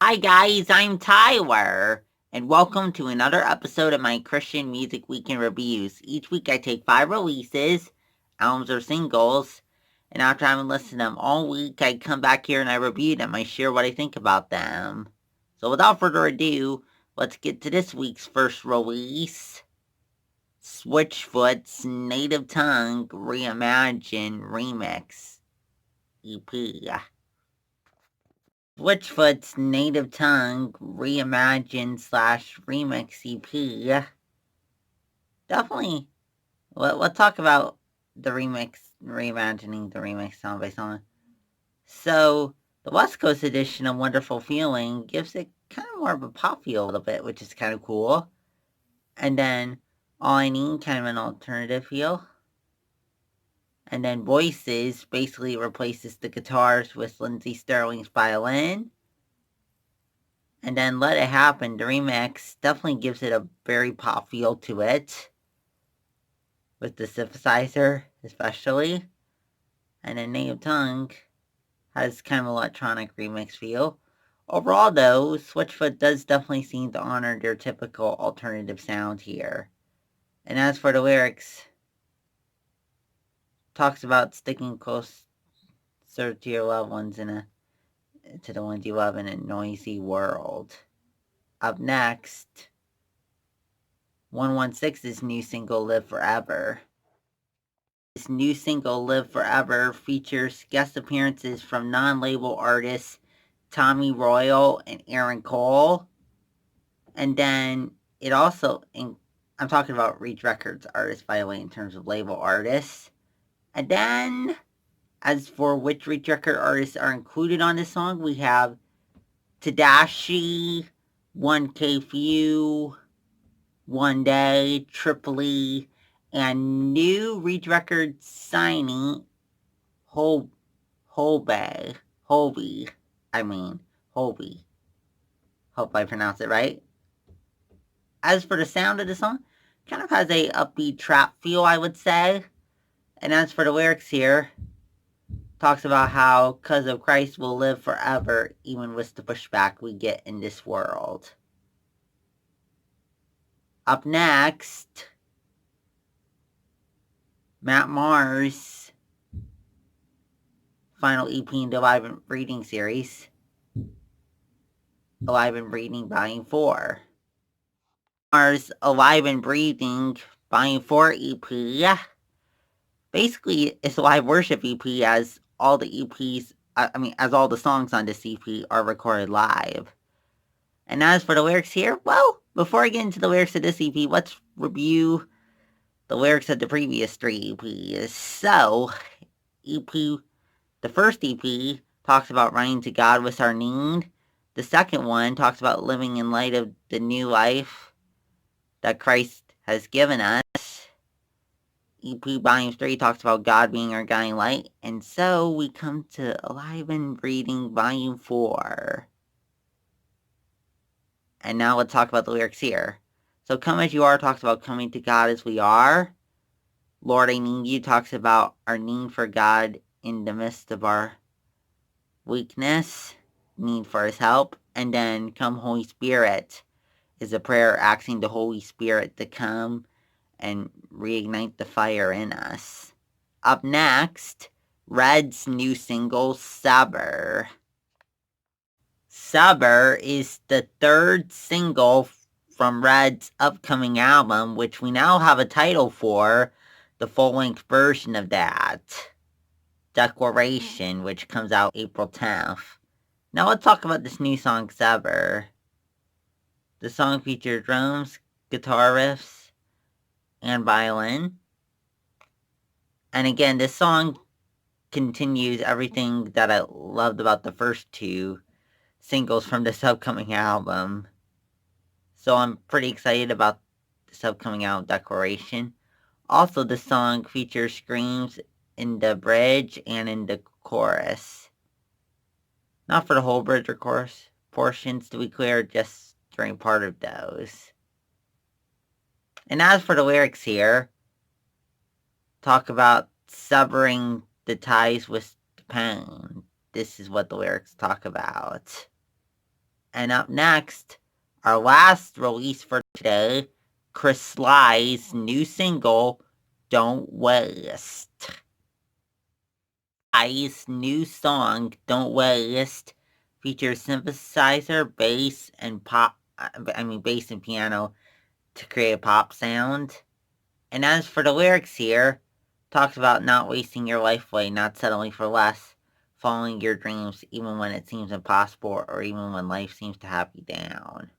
Hi guys, I'm Tyler, and welcome to another episode of my Christian Music Weekend Reviews. Each week I take 5 releases, albums or singles, and after having listened to them all week, I come back here and I review them. I share what I think about them. So without further ado, let's get to this week's first release. Switchfoot's Native Tongue Reimagined Remix EP. Switchfoot's Native Tongue Reimagined slash Remix EP. Definitely, let's talk about the remix, reimagining the remix song by song. So, the West Coast edition of Wonderful Feeling gives it kind of more of a pop feel a little bit, which is kind of cool. And then All I Need, kind of an alternative feel. And then Voices basically replaces the guitars with Lindsey Sterling's violin. And then Let It Happen, the remix, definitely gives it a very pop feel to it. With the synthesizer, especially. And then Native Tongue has kind of electronic remix feel. Overall, though, Switchfoot does definitely seem to honor their typical alternative sound here. And as for the lyrics, talks about sticking closer to your loved ones to the ones you love in a noisy world. Up next, 116's new single Live Forever. This new single, Live Forever, features guest appearances from non-label artists Tommy Royal and Aaron Cole. And then it also, I'm talking about Reach Records artists, by the way, in terms of label artists. And then, as for which Reach Record artists are included on this song, we have Tadashi, 1K Few, One Day, Tripoli, and new Reach Records signing Holby, Holby, Holby. Hope I pronounced it right. As for the sound of the song, kind of has a upbeat trap feel, I would say. And as for the lyrics here, talks about how, 'cause of Christ, we'll live forever, even with the pushback we get in this world. Up next, Matt Maher's final EP in the Alive and Breathing series, Alive and Breathing Volume 4. Maher's Alive and Breathing Volume 4 EP. Basically, it's a live worship EP as all the EPs, as all the songs on this EP are recorded live. And as for the lyrics here, well, before I get into the lyrics of this EP, let's review the lyrics of the previous 3 EPs. So, EP, the first EP talks about running to God with our need. The second one talks about living in light of the new life that Christ has given us. EP Volume 3 talks about God being our guiding light. And so we come to Alive and Breathing Volume 4. And now let's talk about the lyrics here. So Come As You Are talks about coming to God as we are. Lord, I Need You talks about our need for God in the midst of our weakness, need for His help. And then Come Holy Spirit is a prayer asking the Holy Spirit to come and reignite the fire in us. Up next, Red's new single, Sever. Sever is the third single from Red's upcoming album, which we now have a title for, the full-length version of that, Declaration, which comes out April 10th. Now let's talk about this new song, Sever. The song features drums, guitar riffs, and violin. And again, this song continues everything that I loved about the first 2 singles from this upcoming album. So I'm pretty excited about this upcoming album, Declaration. Also, the song features screams in the bridge and in the chorus. Not for the whole bridge or chorus portions, to be clear, just during part of those. And as for the lyrics here, talk about severing the ties with the pain. This is what the lyrics talk about. And up next, our last release for today, Sligh's new single, Don't Waste. Sligh's new song, Don't Waste, features synthesizer, bass, and bass and piano to create a pop sound. And as for the lyrics here, talks about not wasting your life away, not settling for less, following your dreams even when it seems impossible or even when life seems to have you down.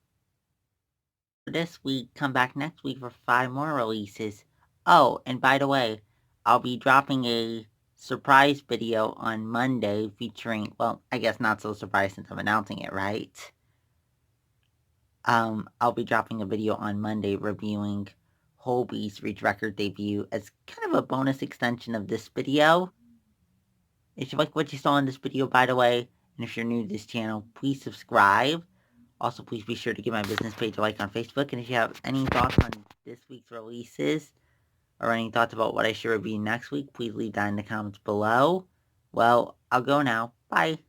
This week, come back next week for 5 more releases. Oh, and by the way, I'll be dropping a surprise video on Monday featuring, well, I guess not so surprised since I'm announcing it, right? I'll be dropping a video on Monday reviewing Holby's Reach record debut as kind of a bonus extension of this video. If you like what you saw in this video, by the way, and if you're new to this channel, please subscribe. Also, please be sure to give my business page a like on Facebook, and if you have any thoughts on this week's releases, or any thoughts about what I should review next week, please leave that in the comments below. Well, I'll go now. Bye.